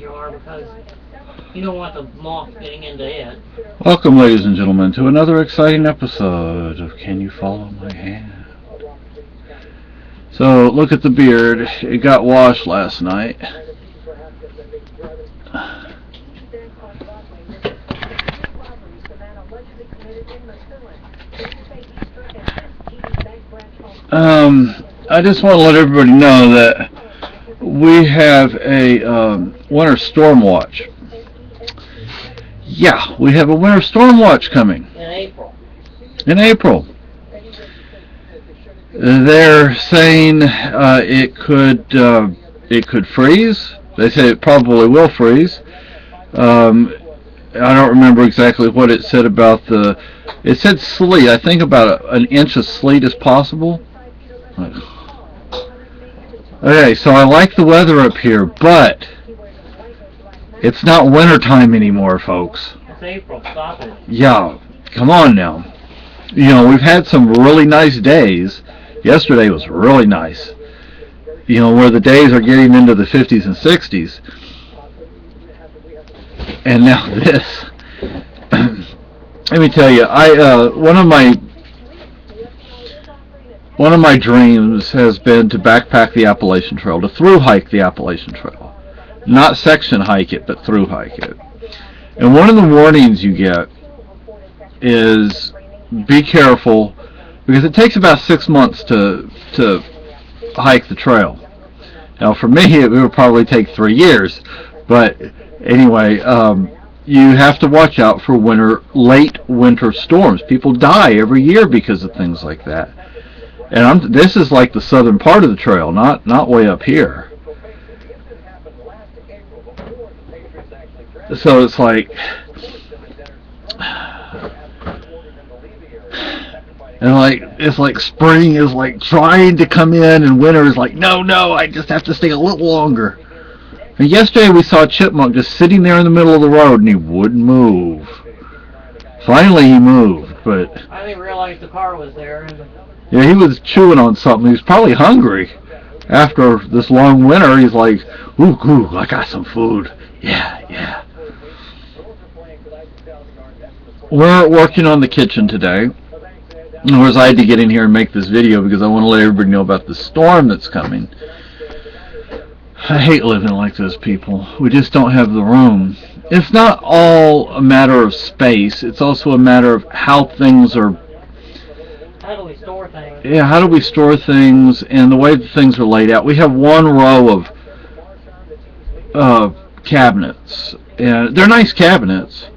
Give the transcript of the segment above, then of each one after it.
jar because you don't want the moth getting into it. Welcome, ladies and gentlemen, to another exciting episode of Can You Follow My Hand? So, look at the beard. It got washed last night. I just want to let everybody know that we have a winter storm watch. Yeah, we have a winter storm watch coming. In April. They're saying it could freeze. They say it probably will freeze. I don't remember exactly what it said about it said sleet. I think about an inch of sleet is possible. Okay, so I like the weather up here, but it's not wintertime anymore, folks. It's April, stop it. Yeah, come on now. You know, we've had some really nice days. Yesterday was really nice. You know, where the days are getting into the 50s and 60s. And now this. Let me tell you, one of my dreams has been to backpack the Appalachian Trail, to through hike the Appalachian Trail. Not section hike it, but through hike it. And one of the warnings you get is be careful, because it takes about 6 months to hike the trail. Now for me it would probably take 3 years, but anyway, you have to watch out for late winter storms. People die every year because of things like that. And this is like the southern part of the trail, not way up here. So it's like, it's like spring is like trying to come in, and winter is like, no, I just have to stay a little longer. And yesterday we saw a chipmunk just sitting there in the middle of the road, and he wouldn't move. Finally he moved, but I didn't realize the car was there. Yeah, he was chewing on something. He was probably hungry. After this long winter, he's like, ooh, I got some food. Yeah. We're working on the kitchen today. Of course, I had to get in here and make this video because I want to let everybody know about the storm that's coming. I hate living like those people. We just don't have the room. It's not all a matter of space. It's also a matter of how things are. How do we store things? Yeah, how do we store things, and the way things are laid out. We have one row of cabinets, and they're nice cabinets.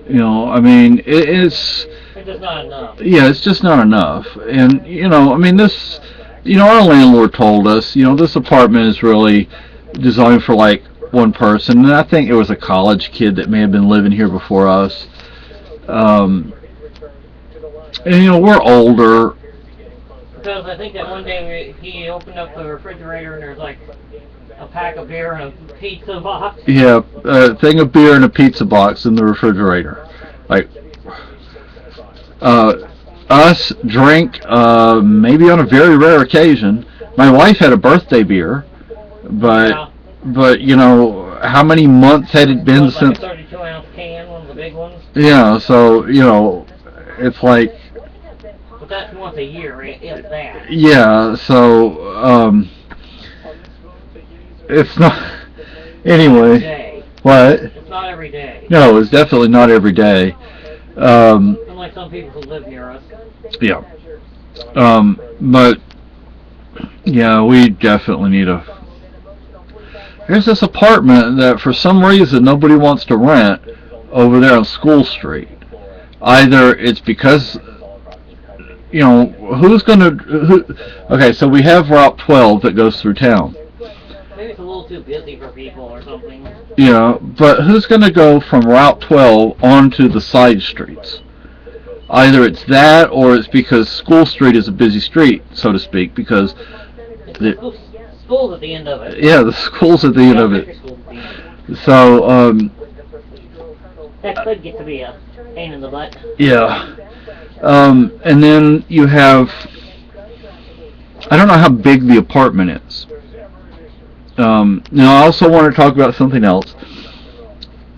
You know, I mean, it's just not enough. Yeah, it's just not enough. And, you know, I mean, this, you know, our landlord told us, you know, this apartment is really designed for, like, one person. And I think it was a college kid that may have been living here before us. And, you know, we're older. Because I think that one day he opened up the refrigerator and there's like a pack of beer and a pizza box. Yeah, a thing of beer and a pizza box in the refrigerator. Like, us drink maybe on a very rare occasion. My wife had a birthday beer, but you know, how many months had it been since? Like a 32-ounce can, one of the big ones. Yeah, so you know, it's like. But that's once a year, if that. Yeah, so it's not. Anyway, what? It's not every day. No, it's definitely not every day. Unlike some people who live near us. Yeah. But yeah, we definitely need There's this apartment that for some reason nobody wants to rent over there on School Street. Either it's because, you know, okay, so we have Route 12 that goes through town. Maybe it's a little too busy for people or something. Yeah, but who's going to go from Route 12 onto the side streets? Either it's that, or it's because School Street is a busy street, so to speak, because school's at the end of it. Yeah, the school's at the end of it. So, that could get to be a pain in the butt. Yeah. And then you have, I don't know how big the apartment is. Now, I also want to talk about something else.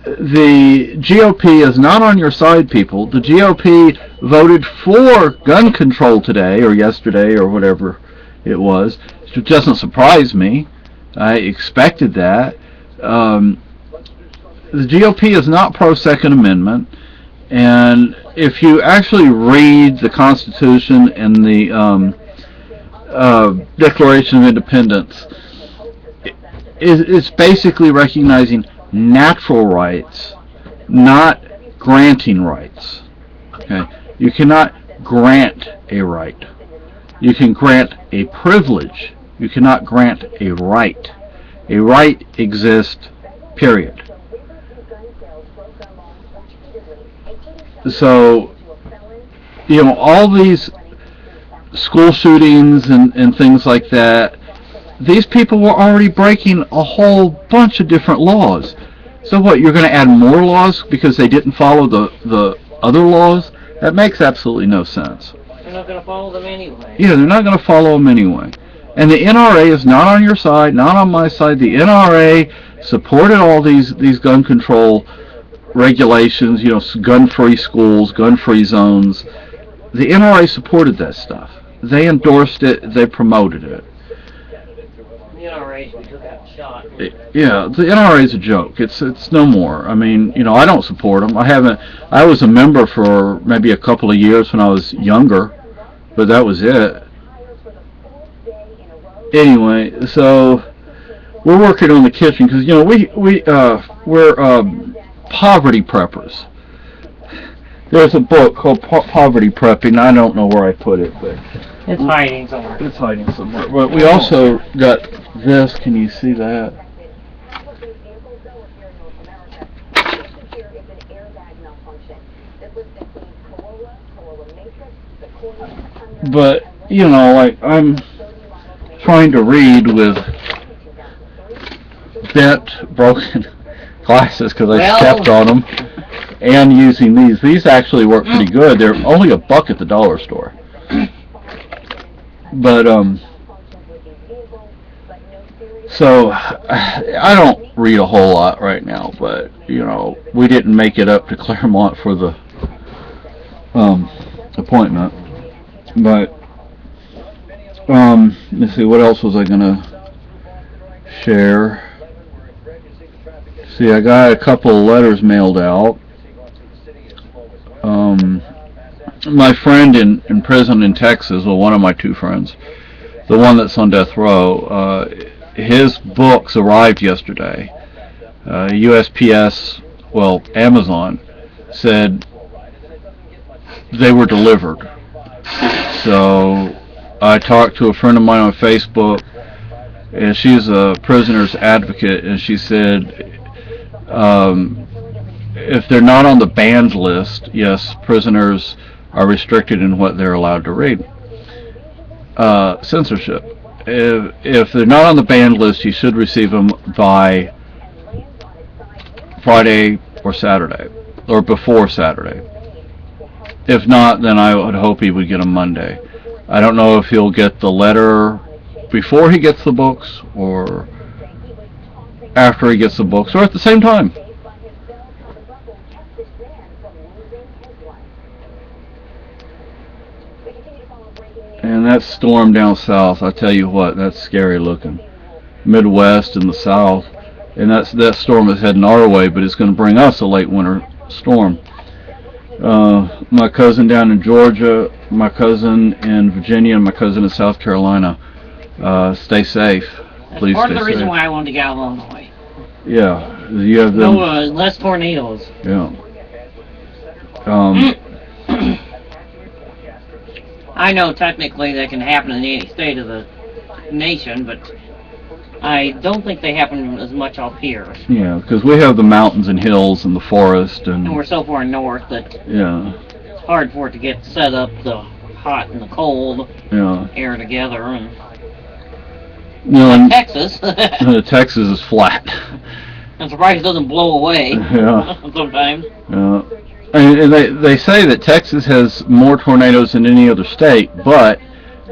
The GOP is not on your side, people. The GOP voted for gun control today, or yesterday, or whatever it was. It doesn't surprise me. I expected that. The GOP is not pro-Second Amendment, and if you actually read the Constitution and the Declaration of Independence, it's basically recognizing natural rights, not granting rights. Okay, you cannot grant a right. You can grant a privilege. You cannot grant a right. A right exists, period. So, all these school shootings and things like that, these people were already breaking a whole bunch of different laws. So what, you're going to add more laws because they didn't follow the other laws? That makes absolutely no sense. They're not going to follow them anyway. Yeah, they're not going to follow them anyway. And the NRA is not on your side, not on my side. The NRA supported all these gun control regulations, gun-free schools, gun-free zones. The NRA supported that stuff. They endorsed it. They promoted it. The NRA took that shot. Yeah, the NRA is a joke. It's no more. I mean, I don't support them. I was a member for maybe a couple of years when I was younger, but that was it. Anyway, so we're working on the kitchen because we're poverty preppers. There's a book called Poverty Prepping. I don't know where I put it, but it's hiding somewhere. It's hiding somewhere. But we also got this. Can you see that? But I'm trying to read with bent, broken glasses because I stepped on them, and using these. These actually work pretty good. They're only $1 at the dollar store. But so I don't read a whole lot right now. But we didn't make it up to Claremont for the appointment. But let's see, what else was I gonna share? See, I got a couple of letters mailed out. My friend in prison in Texas, well, one of my two friends, the one that's on death row, his books arrived yesterday. USPS, well, Amazon, said they were delivered. So I talked to a friend of mine on Facebook, and she's a prisoner's advocate, and she said if they're not on the banned list, yes, prisoners are restricted in what they're allowed to read. Censorship. If they're not on the banned list, you should receive them by Friday or Saturday, or before Saturday. If not, then I would hope he would get them Monday. I don't know if he'll get the letter before he gets the books, or after he gets the books, or at the same time. And that storm down south, I tell you what, that's scary looking. Midwest and the south. And that storm is heading our way, but it's going to bring us a late winter storm. My cousin down in Georgia, my cousin in Virginia, and my cousin in South Carolina, stay safe. Please stay safe. That's part of the reason why I wanted to get out of Illinois. Yeah, you have them. No, less tornadoes. Yeah. I know technically that can happen in any state of the nation, but I don't think they happen as much up here. Yeah, because we have the mountains and hills and the forest, and we're so far north that it's hard for it to get set up, the hot and the cold air together. And Texas. Texas is flat. I'm surprised it doesn't blow away. Sometimes. Yeah. And they say that Texas has more tornadoes than any other state, but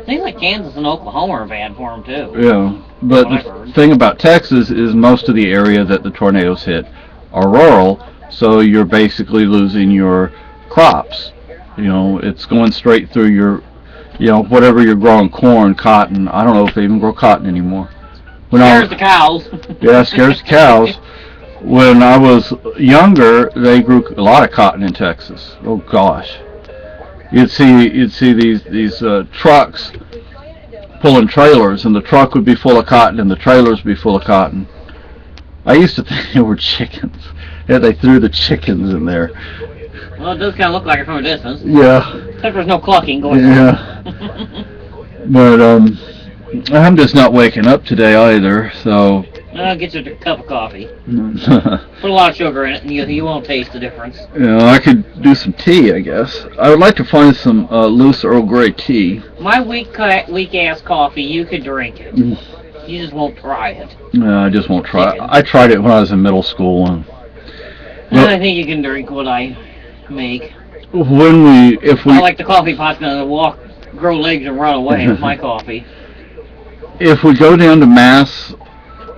Things like Kansas and Oklahoma are bad for them too. Yeah, but What I've the heard. thing about Texas is most of the area that the tornadoes hit are rural, so you're basically losing your crops. You know, it's going straight through your, you know, whatever you're growing, corn, cotton. I don't know if they even grow cotton anymore. When Scares the cows. Yeah, scares the cows. When I was younger, they grew a lot of cotton in Texas. Oh gosh, you'd see these trucks pulling trailers, and the truck would be full of cotton, and the trailers would be full of cotton. I used to think they were chickens. Yeah, they threw the chickens in there. Well, it does kind of look like it from a distance. Yeah. Except there's no clucking going Yeah. on. But I'm just not waking up today either, so. I'll get you a cup of coffee. You Put a lot of sugar in it, and you won't taste the difference. know, I could do some tea, I guess. I would like to find some loose Earl Grey tea. My weak-ass coffee, you could drink it. You just won't try it. No, I just won't try it. I tried it when I was in middle school, and I think you can drink what I make. if we I like the coffee pot's gonna grow legs and run away with my coffee. if we go down to Mass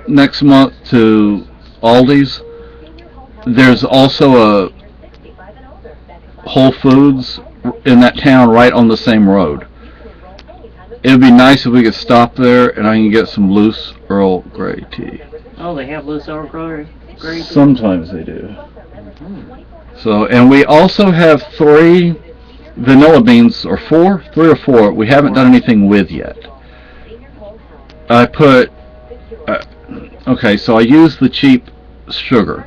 next month to Aldi's, there's also a Whole Foods in that town right on the same road. It'd be nice if we could stop there and I can get some loose Earl Grey tea. Oh, they have loose Earl Grey tea? Sometimes they do. Mm. So, and we also have 3 vanilla beans, or 4? 3 or 4 we haven't done anything with yet. I put, okay, so I use the cheap sugar.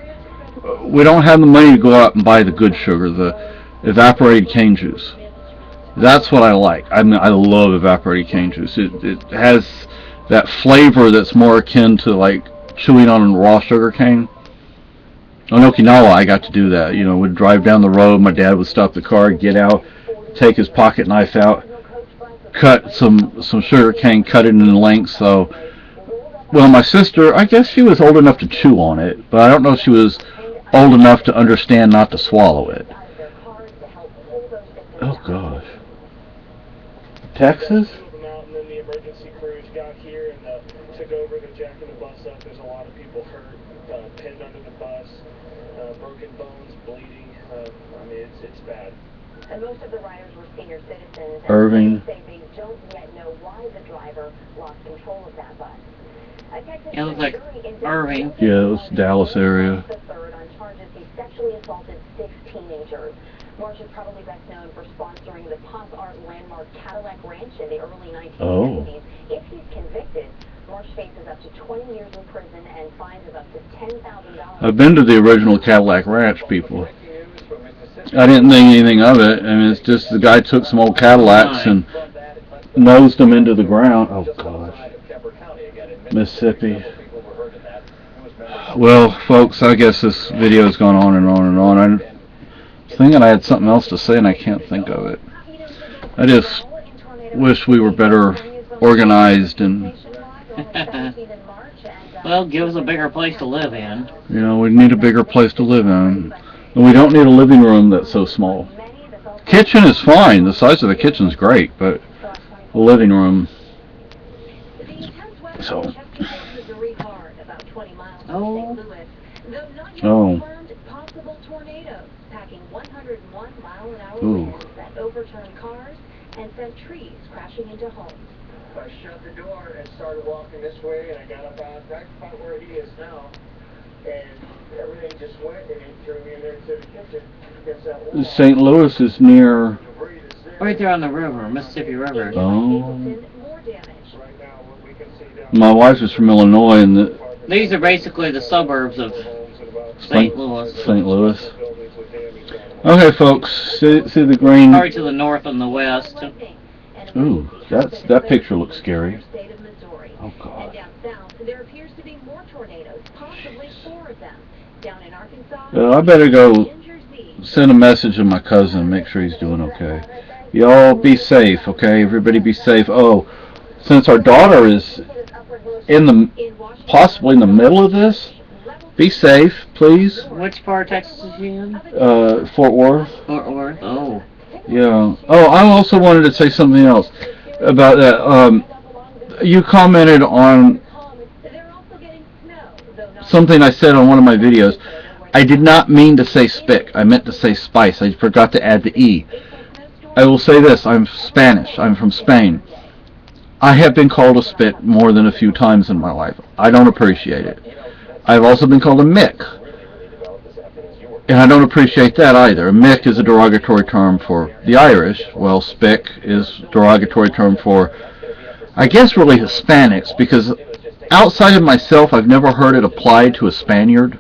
We don't have the money to go out and buy the good sugar, the evaporated cane juice. That's what I like. I mean, I love evaporated cane juice. It has that flavor that's more akin to like chewing on raw sugar cane. On Okinawa, I got to do that. You know, we'd drive down the road. My dad would stop the car, get out, take his pocket knife out, cut some sugar cane, cut it in lengths. So, well, my sister, I guess she was old enough to chew on it, but I don't know if she was old enough to understand not to swallow it. Oh gosh. Texas? And then the emergency crews got here and took over. They're jacking the bus up. There's a lot of people hurt, pinned under the bus, broken bones, bleeding. I mean, it's bad. And most of the riders were senior citizens. Irving. They say they don't yet know why the driver lost control of that bus. It looks like Irving. Yeah, it was Dallas area. The third on charges he sexually assaulted 6 teenagers. Marsh is probably best known for sponsoring the pop art landmark Cadillac Ranch in the early 1990s. If he's convicted, Marsh faces up to 20 years in prison and fines of up to $10,000. I've been to the original Cadillac Ranch, people. I didn't think anything of it. I mean, it's just the guy took some old Cadillacs and nosed them into the ground. Oh, gosh. Mississippi. Well, folks, I guess this video has gone on and on and on. I'm thinking I had something else to say and I can't think of it. I just wish we were better organized and, Well, give us a bigger place to live in. you know, we need a bigger place to live in. And we don't need a living room that's so small. Kitchen is fine. The size of the kitchen's great, but the living room. So. Oh. Oh. Possible tornadoes packing 101 mile-an-hour Ooh. winds that overturned cars and sent trees crashing into homes. I shut the door and started walking this way, and I got right about where he is now, and everything just went, and it threw me in there to the kitchen against that wall. St. Louis is near. Right there on the river, Mississippi River. Oh. More damage. Right now, what we can see down My wife is from Illinois, and These are basically the suburbs of St. Louis. St. Louis. Okay, folks, see the green. Probably to the north and the west. Ooh, that picture looks scary. Oh God. And down south, there appears to be more tornadoes, possibly 4 of them. Down in Arkansas, I better go send a message to my cousin, make sure he's doing okay. Y'all be safe, okay? Everybody be safe. Oh, since our daughter is possibly in the middle of this, be safe, please. Which part of Texas is she in? Fort Worth. Fort Worth. Oh. Yeah. Oh, I also wanted to say something else. about that. You commented on something I said on one of my videos. I did not mean to say spick. I meant to say spice. I forgot to add the E. I will say this. I'm Spanish. I'm from Spain. I have been called a spit more than a few times in my life. I don't appreciate it. I've also been called a mick. And I don't appreciate that either. A mick is a derogatory term for the Irish. Well, spick is a derogatory term for, I guess, really Hispanics, because outside of myself, I've never heard it applied to a Spaniard.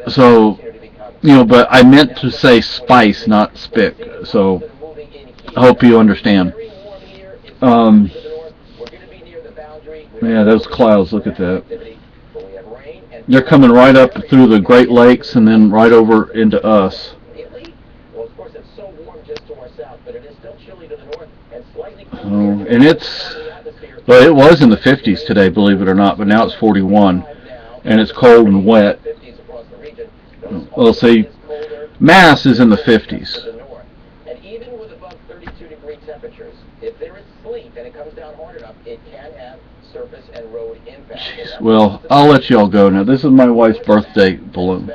So, but I meant to say spice, not spick. So, I hope you understand. Yeah, those clouds, look at that. They're coming right up through the Great Lakes and then right over into us. Oh, and well, it was in the 50s today, believe it or not, but now it's 41, and it's cold and wet. Well, see, Mass is in the 50s. And even with above 32-degree temperatures, if there is sleet and it comes down hard enough, it can have surface and road impact. Jeez, well, I'll let y'all go now. This is my wife's birthday balloon.